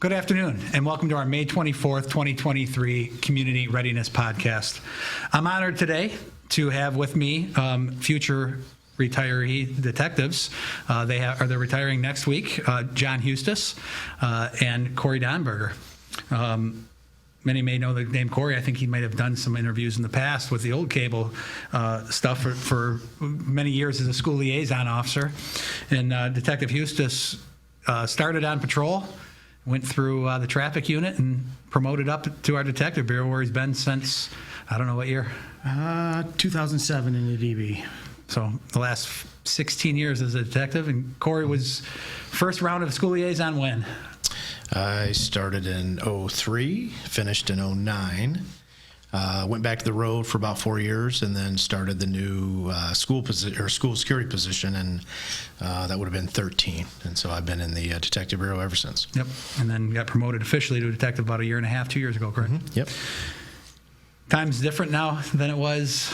Good afternoon, and welcome to our May 24th, 2023 Community Readiness Podcast. I'm honored today to have with me future retiree detectives. They're retiring next week, John Huizdos and Cory Donberger. Many may know the name Cory. I think he might have done some interviews in the past with the old cable stuff for many years as a school liaison officer. And Detective Huizdos started on patrol, went through the traffic unit, and promoted up to our detective bureau, where he's been since, I don't know what year? 2007 in the DB. So the last 16 years as a detective. And Cory was first round of school liaison when? I started in 03, finished in 09, went back to the road for about 4 years, and then started the new school security position, and that would have been 13. And so I've been in the detective bureau ever since. Yep. And then got promoted officially to a detective about a year and a half, 2 years ago, correct? Mm-hmm. Yep. Time's different now than it was.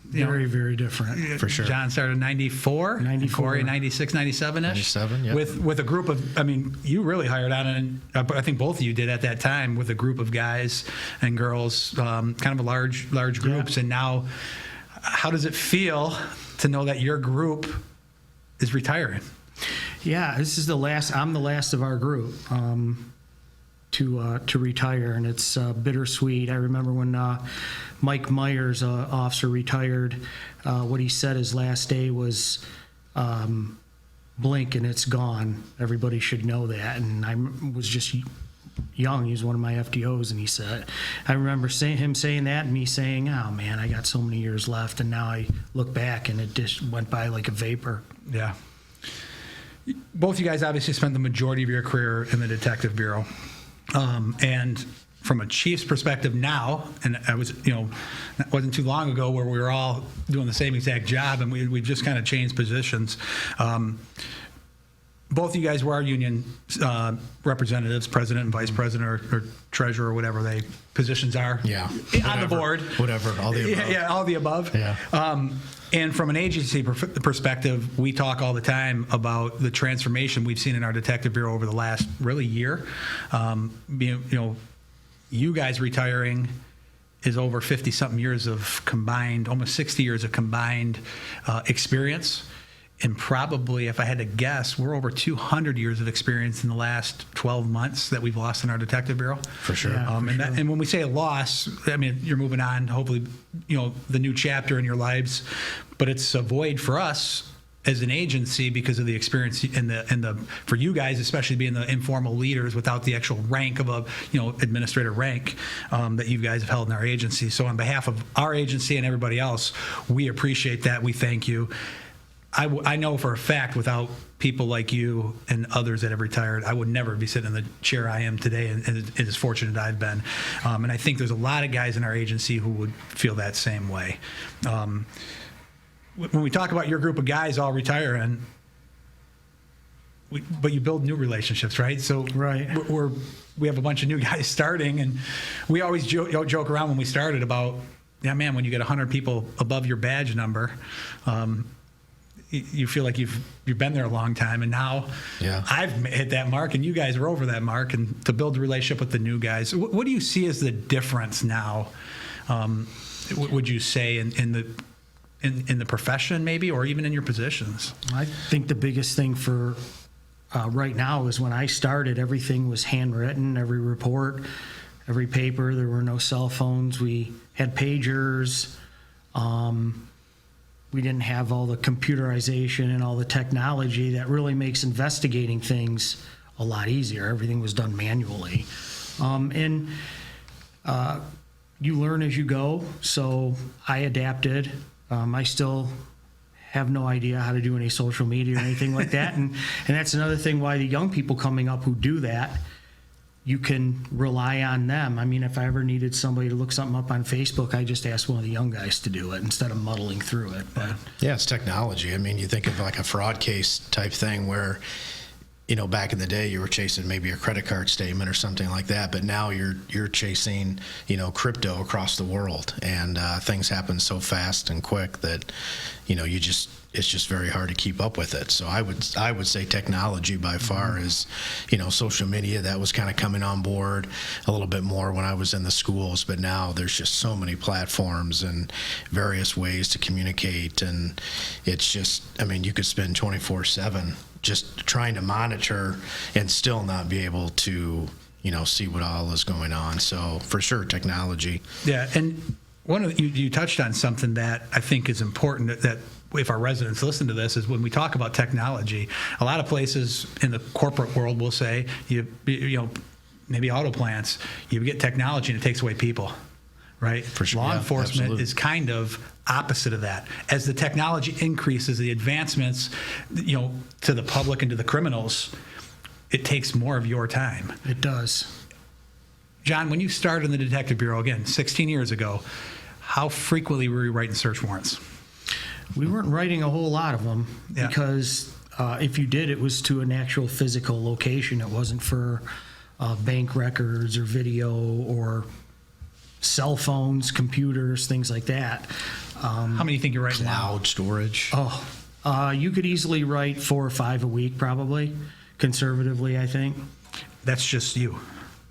Very, very different. For sure. John started in 94, 94. Cory 96, 97-ish. 97, yeah. With a group of, you really hired on, and I think both of you did at that time, with a group of guys and girls, kind of a large groups. Yeah. And now, how does it feel to know that your group is retiring? Yeah, this is I'm the last of our group to retire, and it's bittersweet. I remember when Mike Myers, officer, retired. What he said his last day was, blink and it's gone. Everybody should know that. And I was just young. He was one of my FDOs, and he said, I remember him saying that, and me saying, oh man, I got so many years left. And now I look back, and it just went by like a vapor. Yeah. Both you guys obviously spent the majority of your career in the detective bureau. And from a chief's perspective now, and I was, it wasn't too long ago where we were all doing the same exact job, and we just kind of changed positions. Both of you guys were our union representatives, president and vice president, or treasurer, or whatever they positions are. Yeah. On the board. Whatever, all the above. Yeah, all the above. Yeah. And from an agency perspective, we talk all the time about the transformation we've seen in our detective bureau over the last really year. You guys retiring is over 50-something years of combined, almost 60 years of combined experience. And probably, if I had to guess, we're over 200 years of experience in the last 12 months that we've lost in our detective bureau. For sure. Yeah, And when we say a loss, you're moving on, hopefully, the new chapter in your lives. But it's a void for us as an agency because of the experience and the for you guys, especially being the informal leaders without the actual rank of a administrator rank that you guys have held in our agency. So on behalf of our agency and everybody else, we appreciate that. We thank you. I know for a fact, without people like you and others that have retired, I would never be sitting in the chair I am today, and as fortunate I've been. And I think there's a lot of guys in our agency who would feel that same way. When we talk about your group of guys all retiring, but you build new relationships, right? So right. We have a bunch of new guys starting, and we always joke around when we started about, yeah, man, when you get 100 people above your badge number, you feel like you've been there a long time, and now I've hit that mark, and you guys are over that mark, and to build a relationship with the new guys. What do you see as the difference now? Would you say in the profession, maybe, or even in your positions? I think the biggest thing for right now is when I started, everything was handwritten. Every report, every paper. There were no cell phones. We had pagers. We didn't have all the computerization and all the technology that really makes investigating things a lot easier. Everything was done manually. And you learn as you go, so I adapted. I still have no idea how to do any social media or anything like that. And that's another thing why the young people coming up who do that, you can rely on them. If I ever needed somebody to look something up on Facebook, I just asked one of the young guys to do it instead of muddling through it. But yeah, it's technology. You think of like a fraud case type thing where, back in the day you were chasing maybe a credit card statement or something like that, but now you're chasing, crypto across the world, and things happen so fast and quick that, you just it's just very hard to keep up with it. So I would say technology by far is, social media, that was kind of coming on board a little bit more when I was in the schools, but now there's just so many platforms and various ways to communicate, and it's just, you could spend 24/7 just trying to monitor and still not be able to, see what all is going on. So for sure, technology. Yeah, and you touched on something that I think is important that if our residents listen to this, is when we talk about technology, a lot of places in the corporate world will say, maybe auto plants, you get technology and it takes away people, right? For sure. Law Yeah, enforcement absolutely. is kind of opposite of that. As the technology increases, the advancements, to the public and to the criminals, it takes more of your time. It does. John, when you started in the Detective Bureau, again, 16 years ago, how frequently were you writing search warrants? We weren't writing a whole lot of them Yeah. because if you did, it was to an actual physical location. It wasn't for bank records or video or cell phones, computers, things like that. How many do you think you're writing now? Cloud storage. You could easily write 4 or 5 a week, probably, conservatively, I think. That's just you.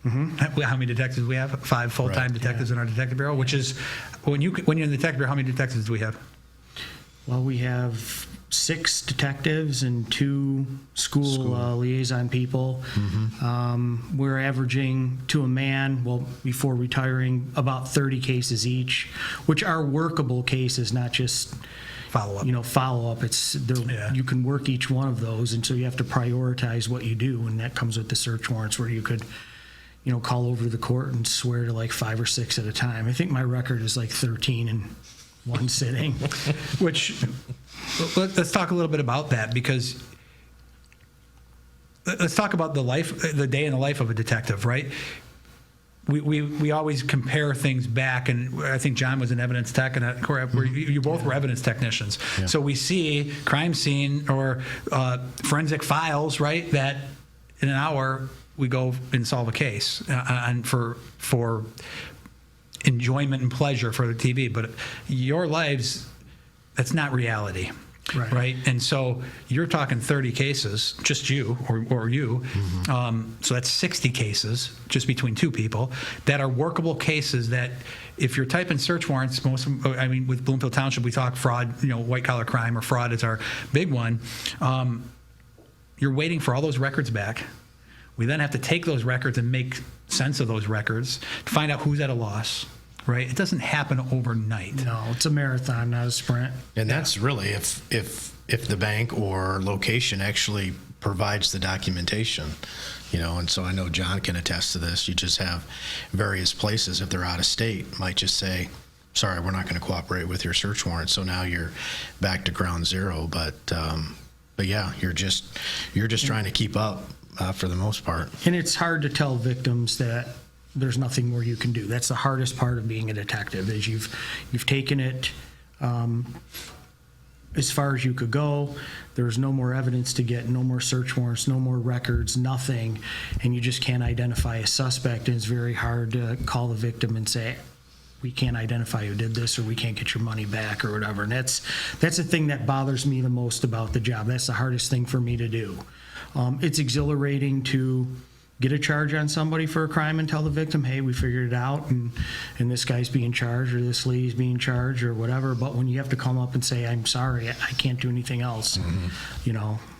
Mm-hmm. How many detectives do we have? 5 full-time Right. detectives in our detective bureau, which is, when you're in the detective bureau, how many detectives do we have? Well, we have 6 detectives and 2 school. Liaison people. We're averaging, to a man, before retiring, about 30 cases each, which are workable cases, not just Follow-up. follow-up. Yeah. You can work each one of those, and so you have to prioritize what you do, and that comes with the search warrants, where you could call over to the court and swear to like 5 or 6 at a time. I think my record is like 13 in one sitting. Which, let's talk a little bit about that, because let's talk about the day in the life of a detective, right? We always compare things back, and I think John was an evidence tech, and Cory, you both were evidence technicians. Yeah. So we see crime scene or forensic files, right? That in an hour we go and solve a case, and for enjoyment and pleasure for the TV. But your lives, that's not reality. Right. And so you're talking 30 cases, just you or you. So that's 60 cases just between 2 people that are workable cases that if you're typing search warrants, with Bloomfield Township, we talk fraud, white collar crime, or fraud is our big one. You're waiting for all those records back. We then have to take those records and make sense of those records to find out who's at a loss. Right? It doesn't happen overnight. No, it's a marathon, not a sprint. And that's really if the bank or location actually provides the documentation, and so I know John can attest to this. You just have various places, if they're out of state, might just say, sorry, we're not going to cooperate with your search warrant. So now you're back to ground zero. But yeah, you're just trying to keep up for the most part. And it's hard to tell victims that there's nothing more you can do. That's the hardest part of being a detective, is you've taken it as far as you could go. There's no more evidence to get, no more search warrants, no more records, nothing, and you just can't identify a suspect. And it's very hard to call the victim and say, we can't identify who did this, or we can't get your money back, or whatever. And that's the thing that bothers me the most about the job. That's the hardest thing for me to do. It's exhilarating to get a charge on somebody for a crime and tell the victim, hey, we figured it out, and this guy's being charged, or this lady's being charged, or whatever. But when you have to come up and say, I'm sorry, I can't do anything else,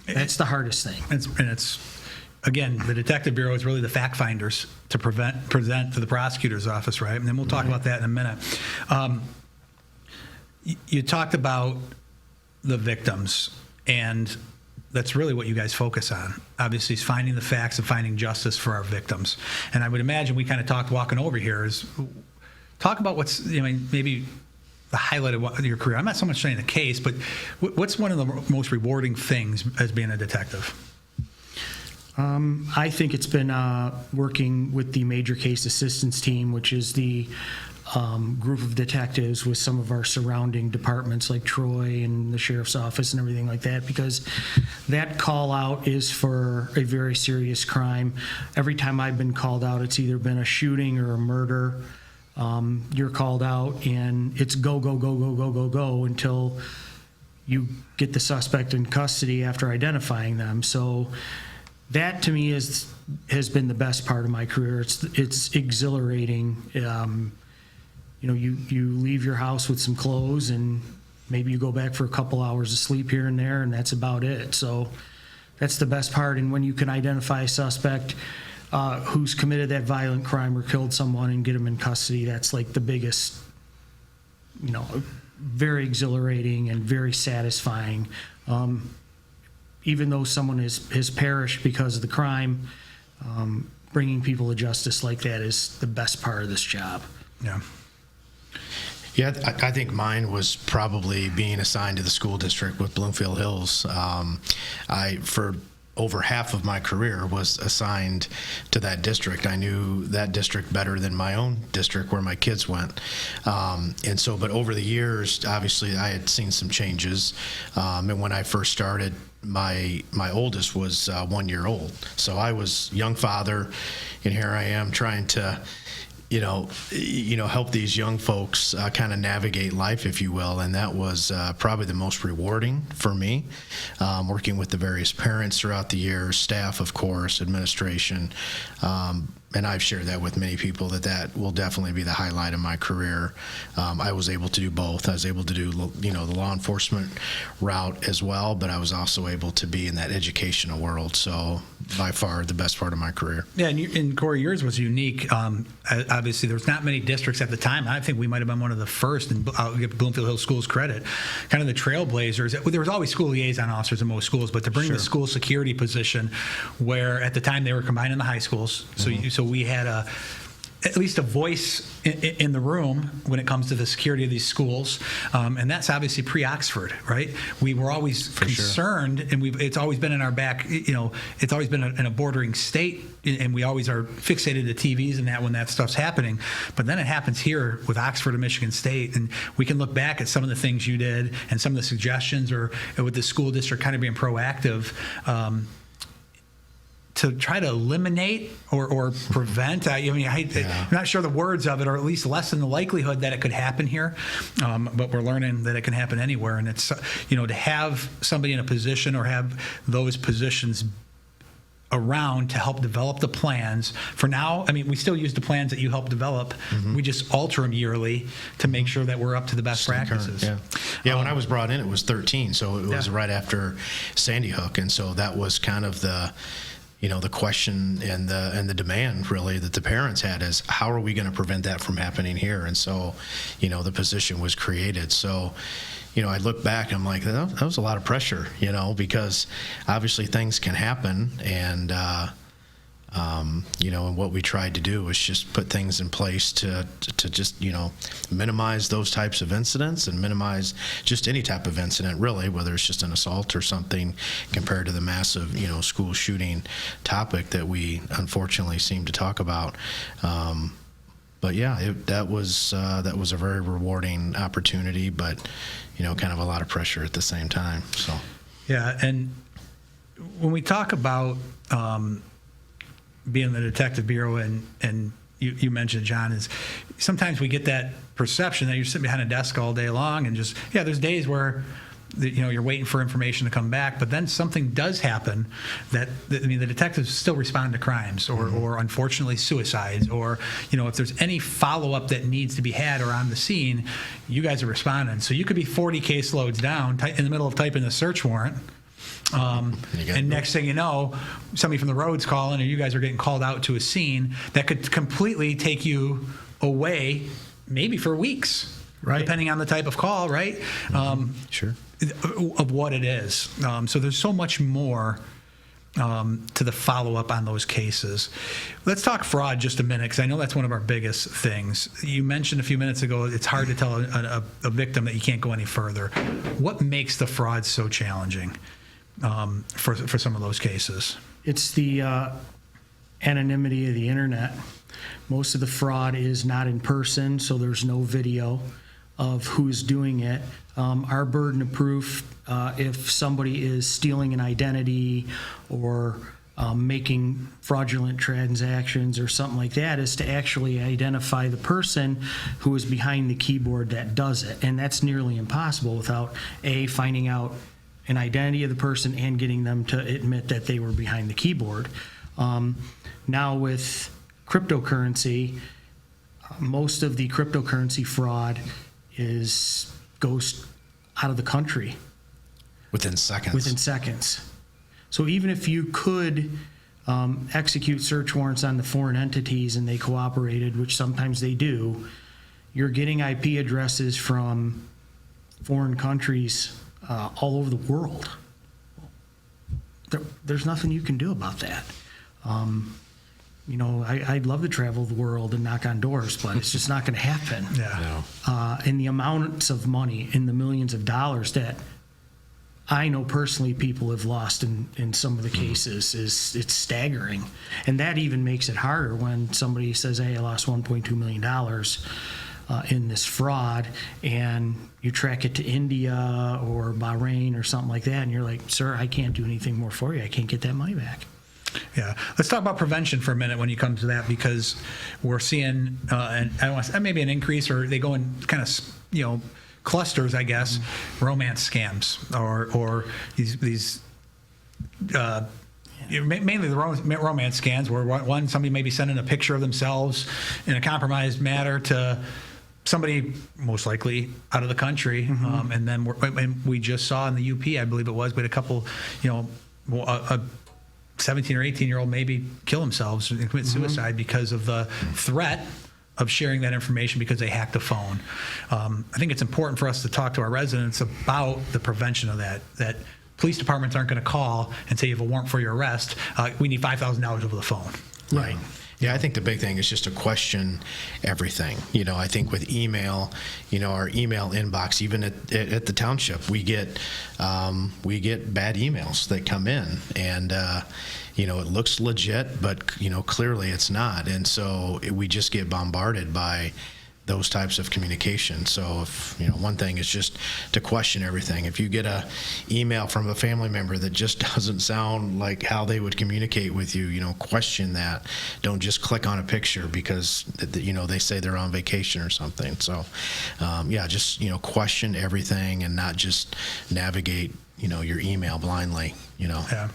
that's the hardest thing. And it's again, the Detective Bureau is really the fact finders to present to the prosecutor's office, right? And then we'll talk about that in a minute. You talked about the victims, and that's really what you guys focus on. Obviously, is finding the facts and finding justice for our victims. And I would imagine we kind of talked walking over here is talk about what's, maybe the highlight of your career. I'm not so much saying the case, but what's one of the most rewarding things as being a detective? I think it's been working with the Major Case Assistance Team, which is the group of detectives with some of our surrounding departments like Troy and the Sheriff's Office and everything like that, because that call out is for a very serious crime. Every time I've been called out, it's either been a shooting or a murder. You're called out and it's go, go, go, go, go, go, go until you get the suspect in custody after identifying them. So that to me has been the best part of my career. It's exhilarating. You leave your house with some clothes and maybe you go back for a couple hours of sleep here and there, and that's about it. So that's the best part. And when you can identify a suspect who's committed that violent crime or killed someone and get them in custody, that's like the biggest, very exhilarating and very satisfying. Even though someone has perished because of the crime, bringing people to justice like that is the best part of this job. Yeah. Yeah, I think mine was probably being assigned to the school district with Bloomfield Hills. For over half of my career was assigned to that district. I knew that district better than my own district where my kids went. But over the years, obviously I had seen some changes. And when I first started, my oldest was 1 year old. So I was young father, and here I am trying to help these young folks kind of navigate life, if you will. And that was probably the most rewarding for me, working with the various parents throughout the years, staff, of course, administration. And I've shared that with many people that will definitely be the highlight of my career. I was able to do both. I was able to do, the law enforcement route as well, but I was also able to be in that educational world. So by far the best part of my career. Yeah, and Cory, yours was unique. Obviously, there was not many districts at the time. I think we might have been one of the first, and I'll give Bloomfield Hills Schools credit, kind of the trailblazers. There was always school liaison officers in most schools, but to bring the school security position, where at the time they were combined in the high schools, so we had at least a voice in the room when it comes to the security of these schools, and that's obviously pre-Oxford, right? We were always concerned, and it's always been in our back. It's always been in a bordering state, and we always are fixated to TVs and that when that stuff's happening. But then it happens here with Oxford and Michigan State, and we can look back at some of the things you did and some of the suggestions, or with the school district kind of being proactive. To try to eliminate or prevent, I'm not sure the words of it, or at least lessen the likelihood that it could happen here. But we're learning that it can happen anywhere. And it's, to have somebody in a position or have those positions around to help develop the plans. For now, we still use the plans that you help develop. We just alter them yearly to make sure that we're up to the best practices. Yeah. When I was brought in, it was 13, so it was right after Sandy Hook, and so that was kind of the question and the demand really that the parents had is, how are we going to prevent that from happening here? And so, the position was created. So, I look back and I'm like, that was a lot of pressure, because obviously things can happen, and and what we tried to do was just put things in place to just, minimize those types of incidents and minimize just any type of incident, really, whether it's just an assault or something, compared to the massive, school shooting topic that we unfortunately seem to talk about. But yeah, that was a very rewarding opportunity, but, kind of a lot of pressure at the same time. So. Yeah, and when we talk about being in the detective bureau, and you mentioned, John, is sometimes we get that perception that you're sitting behind a desk all day long, and just, there's days where you're waiting for information to come back, but then something does happen the detectives still respond to crimes or unfortunately suicides, or if there's any follow-up that needs to be had or on the scene, you guys are responding. So you could be 40 caseloads down in the middle of typing the search warrant, and next thing you know, somebody from the road's calling, or you guys are getting called out to a scene that could completely take you away, maybe for weeks, right? Depending on the type of call, right? Sure. Of what it is. So there's so much more to the follow-up on those cases. Let's talk fraud just a minute, because I know that's one of our biggest things. You mentioned a few minutes ago, it's hard to tell a victim that you can't go any further. What makes the fraud so challenging for some of those cases? It's the anonymity of the internet. Most of the fraud is not in person, so there's no video of who's doing it. Our burden of proof, if somebody is stealing an identity or making fraudulent transactions or something like that is to actually identify the person who is behind the keyboard that does it. And that's nearly impossible without finding out an identity of the person and getting them to admit that they were behind the keyboard. Now with cryptocurrency, most of the cryptocurrency fraud goes out of the country Within seconds. So even if you could execute search warrants on the foreign entities and they cooperated, which sometimes they do, you're getting IP addresses from foreign countries all over the world. There's nothing you can do about that. I'd love to travel the world and knock on doors, but it's just not going to happen. Yeah. No. And the amounts of money in the millions of dollars that I know personally people have lost in some of the cases it's staggering. And that even makes it harder when somebody says, hey, I lost $1.2 million in this fraud, and you track it to India or Bahrain or something like that, and you're like, sir, I can't do anything more for you. I can't get that money back. Yeah, let's talk about prevention for a minute when you come to that, because we're seeing, and I don't want to say, maybe an increase, or they go in kind of, clusters, I guess, romance scams or these mainly the romance scams, where somebody may be sending a picture of themselves in a compromised manner to somebody most likely out of the country, and then we just saw in the UP, I believe it was, but a couple, a 17 or 18-year-old maybe kill themselves and commit suicide because of the threat of sharing that information because they hacked a phone. I think it's important for us to talk to our residents about the prevention of that police departments aren't going to call and say you have a warrant for your arrest. We need $5,000 over the phone. Right. Yeah, I think the big thing is just to question everything. I think with email, our email inbox, even at the township, we get bad emails that come in, and it looks legit, but clearly it's not, and so we just get bombarded by those types of communication. So if one thing is just to question everything. If you get a email from a family member that just doesn't sound like how they would communicate with you, question that. Don't just click on a picture because they say they're on vacation or something. So just question everything and not just navigate your email blindly. Yeah.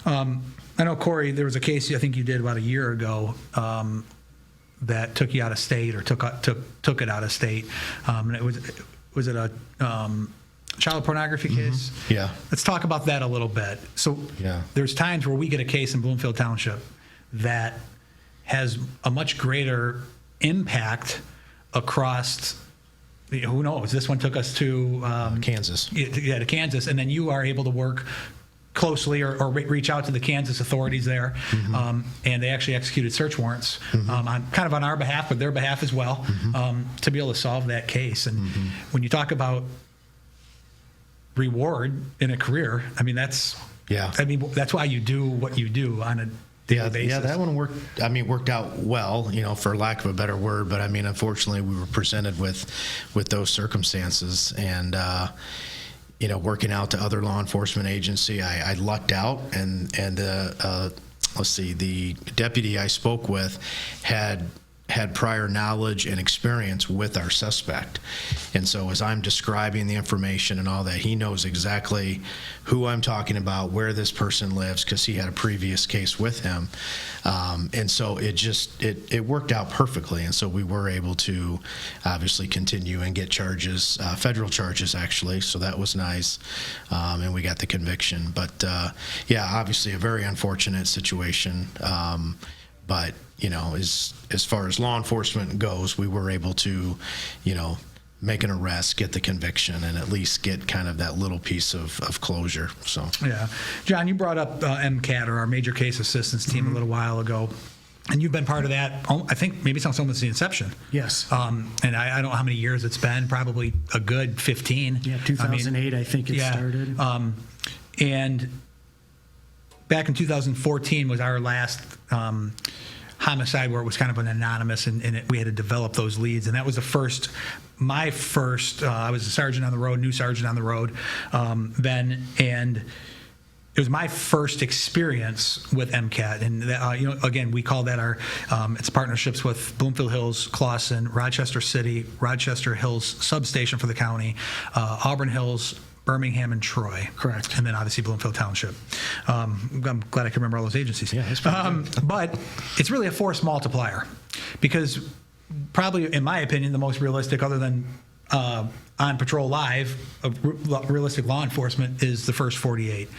I know, Cory, there was a case I think you did about a year ago that took you out of state, or took it out of state. And it was it a child pornography case? Yeah. Let's talk about that a little bit. So there's times where we get a case in Bloomfield Township that has a much greater impact across. Who knows? This one took us to Kansas. Yeah, to Kansas, and then you are able to work closely or reach out to the Kansas authorities there, and they actually executed search warrants on our behalf, but their behalf as well, to be able to solve that case. And when you talk about reward in a career, that's why you do what you do on a daily basis. Yeah, that one worked out well, for lack of a better word. But unfortunately, we were presented with those circumstances, and working out to other law enforcement agency, I lucked out, and the deputy I spoke with had prior knowledge and experience with our suspect. And so as I'm describing the information and all that, he knows exactly who I'm talking about, where this person lives, because he had a previous case with him. And so it worked out perfectly. And so we were able to obviously continue and get charges, federal charges actually. So that was nice. And we got the conviction. But obviously a very unfortunate situation. But as far as law enforcement goes, we were able to, make an arrest, get the conviction, and at least get kind of that little piece of closure. So yeah, John, you brought up MCAT, or our Major Case Assistance Team, a little while ago, and you've been part of that. I think maybe since almost the inception. Yes. And I don't know how many years it's been. Probably a good 15. Yeah, 2008, I think it started. And back in 2014 was our last homicide, where it was kind of an anonymous, and we had to develop those leads. And that was my first, I was a sergeant on the road, new sergeant on the road then. And it was my first experience with MCAT, and again, we call that our it's partnerships with Bloomfield Hills, Clawson, Rochester City, Rochester Hills Substation for the county, Auburn Hills, Birmingham, and Troy. Correct. And then obviously Bloomfield Township. I'm glad I can remember all those agencies. Yeah, that's pretty good. But it's really a force multiplier, because probably, in my opinion, the most realistic, other than on patrol live, of realistic law enforcement, is the first 48.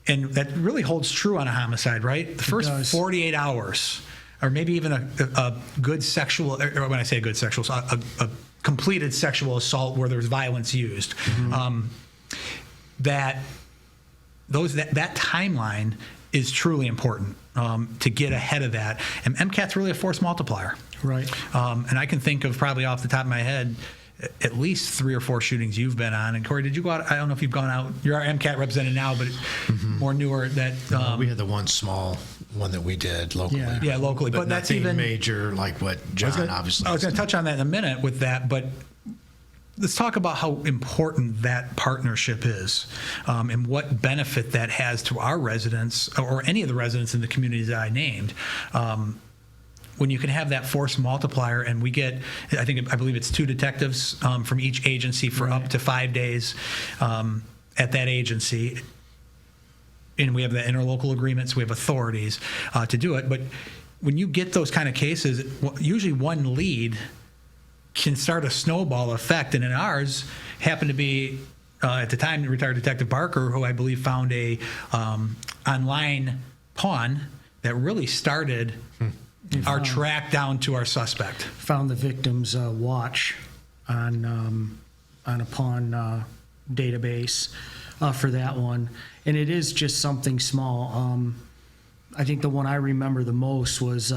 And that really holds true on a homicide, right? The first 48 hours, or maybe even a good sexual, or when I say a good sexual, a completed sexual assault where there's violence used, that timeline is truly important to get ahead of that. And MCAT's really a force multiplier. Right. And I can think of, probably off the top of my head, at least 3 or 4 shootings you've been on. And Cory, did you go out? I don't know if you've gone out. You're our MCAT representative now, but more newer. That We had the one small one that we did locally. Yeah, locally. But that's nothing even major like what John obviously. I was going to touch on that in a minute with that, but let's talk about how important that partnership is, and what benefit that has to our residents, or any of the residents in the communities that I named. When you can have that force multiplier, and we get, I believe it's 2 detectives from each agency for up to 5 days at that agency, and we have the interlocal agreements, we have authorities to do it. But when you get those kind of cases, usually one lead can start a snowball effect, and in ours happened to be at the time retired Detective Barker, who I believe found a online pawn that really started our track down to our suspect. Found the victim's watch on a pawn database for that one, and it is just something small. I think the one I remember the most was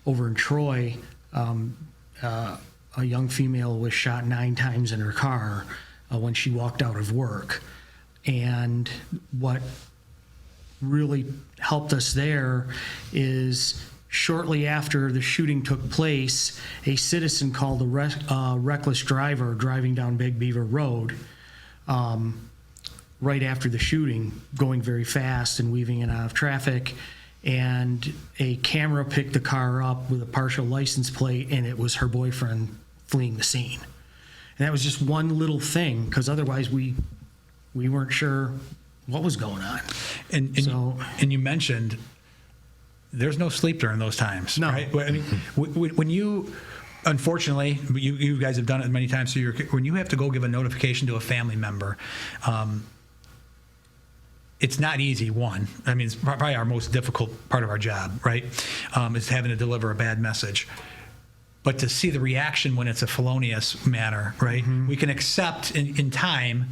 over in Troy. A young female was shot 9 times in her car when she walked out of work, and what really helped us there is, shortly after the shooting took place, a citizen called a reckless driver driving down Big Beaver Road right after the shooting, going very fast and weaving in and out of traffic. And a camera picked the car up with a partial license plate, and it was her boyfriend fleeing the scene. And that was just one little thing, because otherwise we weren't sure what was going on. And you mentioned there's no sleep during those times, No. right? I mean, when you, unfortunately, you guys have done it many times, so when you have to go give a notification to a family member, it's not easy, one. I mean, it's probably our most difficult part of our job, right? Is having to deliver a bad message. But to see the reaction when it's a felonious manner, right? Mm-hmm. We can accept in time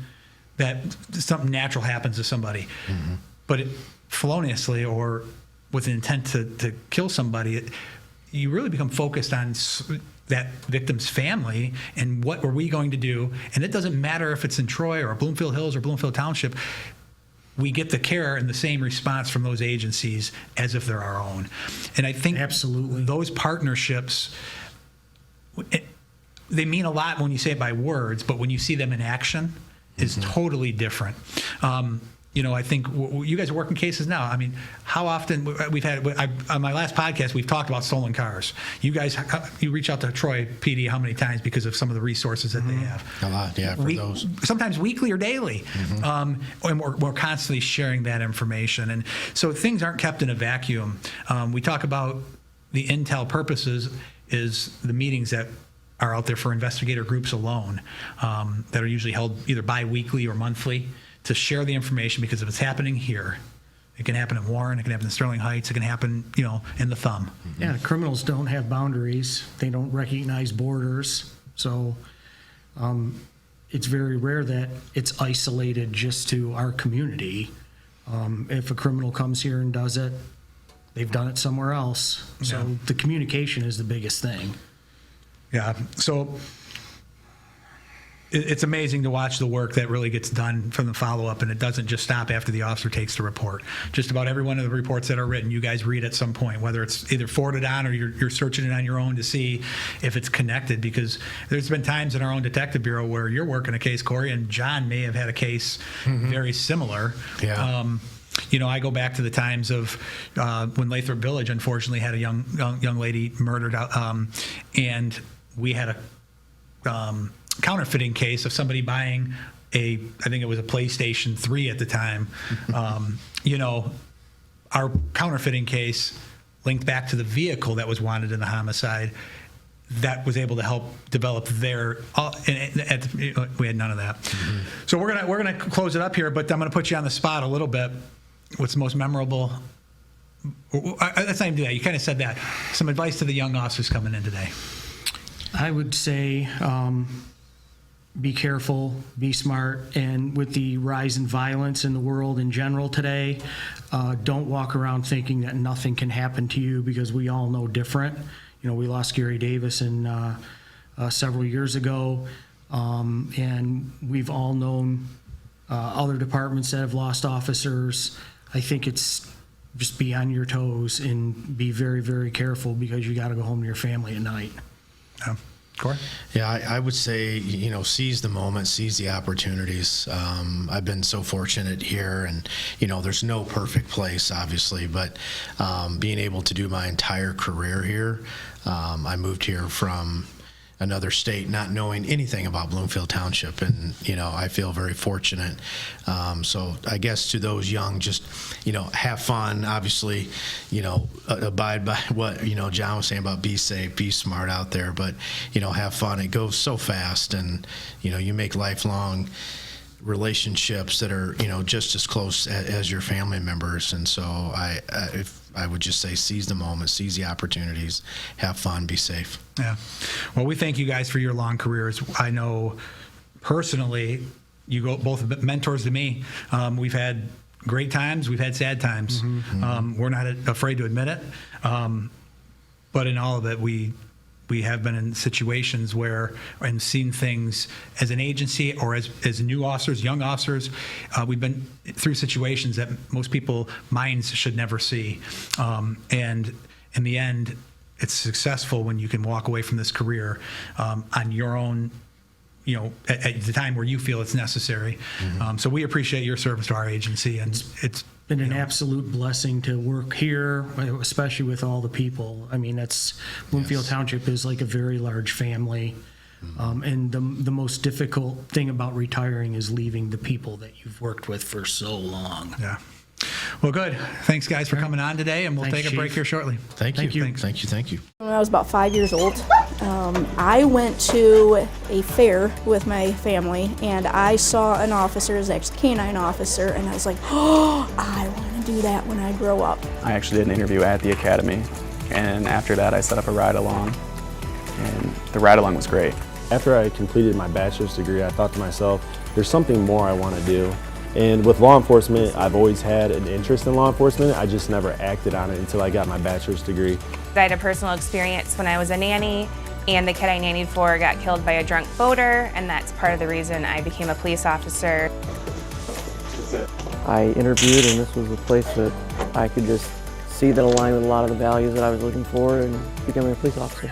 that something natural happens to somebody. Mm-hmm. But feloniously, or with an intent to kill somebody, you really become focused on that victim's family and what are we going to do. And it doesn't matter if it's in Troy or Bloomfield Hills or Bloomfield Township. We get the care and the same response from those agencies as if they're our own. And I think absolutely those partnerships, they mean a lot when you say it by words, but when you see them in action, is totally different. I think you guys are working cases now. I mean, how often we've had, on my last podcast, we've talked about stolen cars. You guys, you reach out to Troy PD how many times because of some of the resources that they have? A lot, yeah, for those. Sometimes weekly or daily. And we're constantly sharing that information. And so things aren't kept in a vacuum. We talk about the intel purposes is the meetings that are out there for investigator groups alone, that are usually held either bi-weekly or monthly, to share the information, because if it's happening here, it can happen in Warren, it can happen in Sterling Heights, it can happen, in the Thumb. Yeah, criminals don't have boundaries. They don't recognize borders. So it's very rare that it's isolated just to our community. If a criminal comes here and does it, they've done it somewhere else. So the communication is the biggest thing. Yeah. So it's amazing to watch the work that really gets done from the follow-up, and it doesn't just stop after the officer takes the report. Just about every one of the reports that are written, you guys read at some point, whether it's either forwarded on or you're searching it on your own to see if it's connected, because there's been times in our own detective bureau where you're working a case, Cory, and John may have had a case very similar. Yeah. I go back to the times of when Lathrop Village unfortunately had a young lady murdered, and we had a counterfeiting case of somebody buying I think it was a PlayStation 3 at the time. Our counterfeiting case linked back to the vehicle that was wanted in the homicide. That was able to help develop their. We had none of that. So we're gonna close it up here, but I'm gonna put you on the spot a little bit. What's the most memorable? Let's not even do that. You kind of said that. Some advice to the young officers coming in today. I would say be careful, be smart, and with the rise in violence in the world in general today, don't walk around thinking that nothing can happen to you, because we all know different. We lost Gary Davis several years ago, and we've all known other departments that have lost officers. I think it's just be on your toes and be very, very careful, because you got to go home to your family at night. Cory? Yeah, I would say, seize the moment, seize the opportunities. I've been so fortunate here, and, there's no perfect place, obviously, but being able to do my entire career here, I moved here from another state not knowing anything about Bloomfield Township, and I feel very fortunate. So I guess to those young, just have fun, obviously, abide by what John was saying about be safe, be smart out there, but have fun. It goes so fast, and you make lifelong relationships that are just as close as your family members. And so I would just say seize the moment, seize the opportunities, have fun, be safe. Yeah. Well, we thank you guys for your long careers. I know personally, you go both mentors to me. We've had great times, we've had sad times. We're not afraid to admit it. But in all of it, we have been in situations where, and seen things as an agency or as new officers, young officers, we've been through situations that most people minds should never see. And in the end, it's successful when you can walk away from this career on your own, at the time where you feel it's necessary. So we appreciate your service to our agency, and it's been an absolute blessing to work here, especially with all the people. I mean, Bloomfield Township is like a very large family. And the most difficult thing about retiring is leaving the people that you've worked with for so long. Yeah. Well, good. Thanks, guys, for coming on today, and we'll Thanks, take a break Chief. here shortly. Thank you. Thanks. Thank you. When I was about 5 years old, I went to a fair with my family, and I saw an officer, it was actually a canine officer, and I was like, oh, I want to do that when I grow up. I actually did an interview at the academy, and after that I set up a ride-along, and the ride-along was great. After I completed my bachelor's degree, I thought to myself, there's something more I want to do. And with law enforcement, I've always had an interest in law enforcement. I just never acted on it until I got my bachelor's degree. I had a personal experience when I was a nanny, and the kid I nannied for got killed by a drunk boater, and that's part of the reason I became a police officer. I interviewed, and this was a place that I could just see that aligned with a lot of the values that I was looking for in becoming a police officer.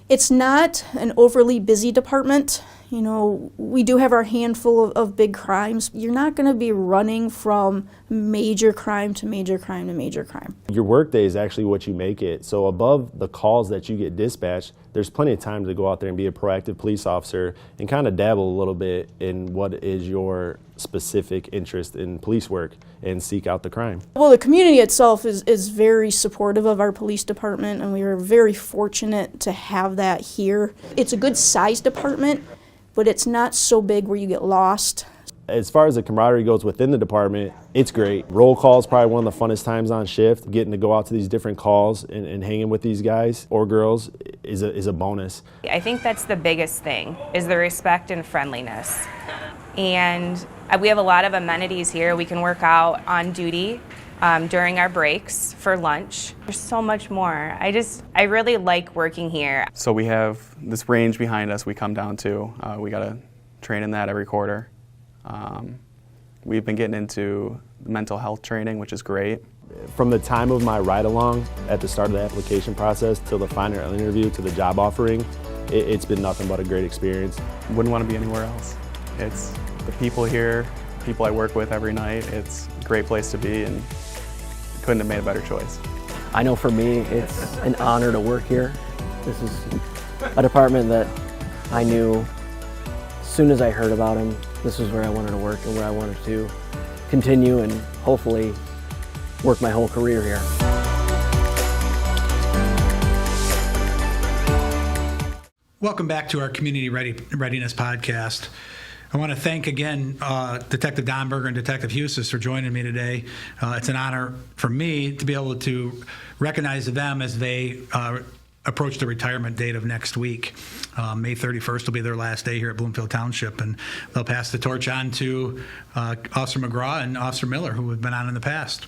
It's not an overly busy department. We do have our handful of big crimes. You're not going to be running from major crime to major crime to major crime. Your workday is actually what you make it. So above the calls that you get dispatched, there's plenty of time to go out there and be a proactive police officer and kind of dabble a little bit in what is your specific interest in police work and seek out the crime. Well, the community itself is very supportive of our police department, and we are very fortunate to have that here. It's a good size department, but it's not so big where you get lost. As far as the camaraderie goes within the department, it's great. Roll call is probably one of the funnest times on shift. Getting to go out to these different calls and hanging with these guys or girls is a bonus. I think that's the biggest thing, is the respect and friendliness. And we have a lot of amenities here. We can work out on duty during our breaks for lunch. There's so much more. I really like working here. So we have this range behind us we come down to. We got a training that every quarter. We've been getting into mental health training, which is great. From the time of my ride-along at the start of the application process till the final interview to the job offering, it's been nothing but a great experience. Wouldn't want to be anywhere else. It's the people here, people I work with every night. It's a great place to be, and couldn't have made a better choice. I know for me, it's an honor to work here. This is a department that I knew as soon as I heard about them, this was where I wanted to work and where I wanted to continue and hopefully work my whole career here. Welcome back to our Community Readiness Podcast. I want to thank again Detective Donberger and Detective Huizdos for joining me today. It's an honor for me to be able to recognize them as they approach the retirement date of next week. May 31st will be their last day here at Bloomfield Township, and they'll pass the torch on to Officer McGraw and Officer Miller, who have been on in the past.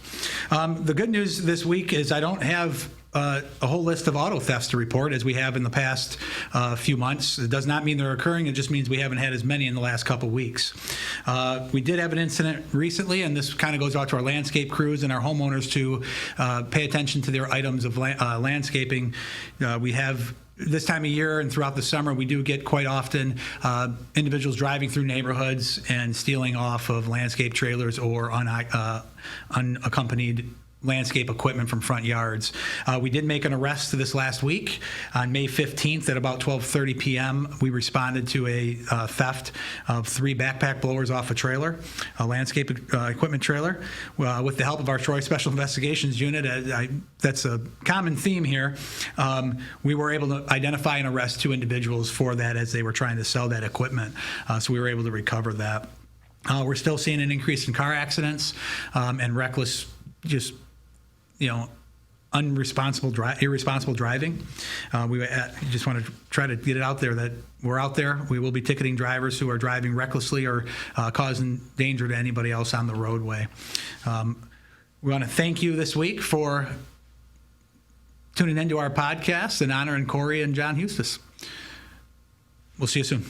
The good news this week is I don't have a whole list of auto thefts to report as we have in the past few months. It does not mean they're occurring. It just means we haven't had as many in the last couple weeks. We did have an incident recently, and this kind of goes out to our landscape crews and our homeowners to pay attention to their items of landscaping. We have this time of year and throughout the summer, we do get quite often individuals driving through neighborhoods and stealing off of landscape trailers or unaccompanied landscape equipment from front yards. We did make an arrest this last week on May 15th at about 12:30 p.m. We responded to a theft of 3 backpack blowers off a trailer, a landscape equipment trailer. With the help of our Troy Special Investigations Unit, that's a common theme here, we were able to identify and arrest 2 individuals for that as they were trying to sell that equipment. So we were able to recover that. We're still seeing an increase in car accidents and reckless, irresponsible driving. We just want to try to get it out there that we're out there. We will be ticketing drivers who are driving recklessly or causing danger to anybody else on the roadway. We want to thank you this week for tuning into our podcast and honoring Cory and John Huizdos. We'll see you soon.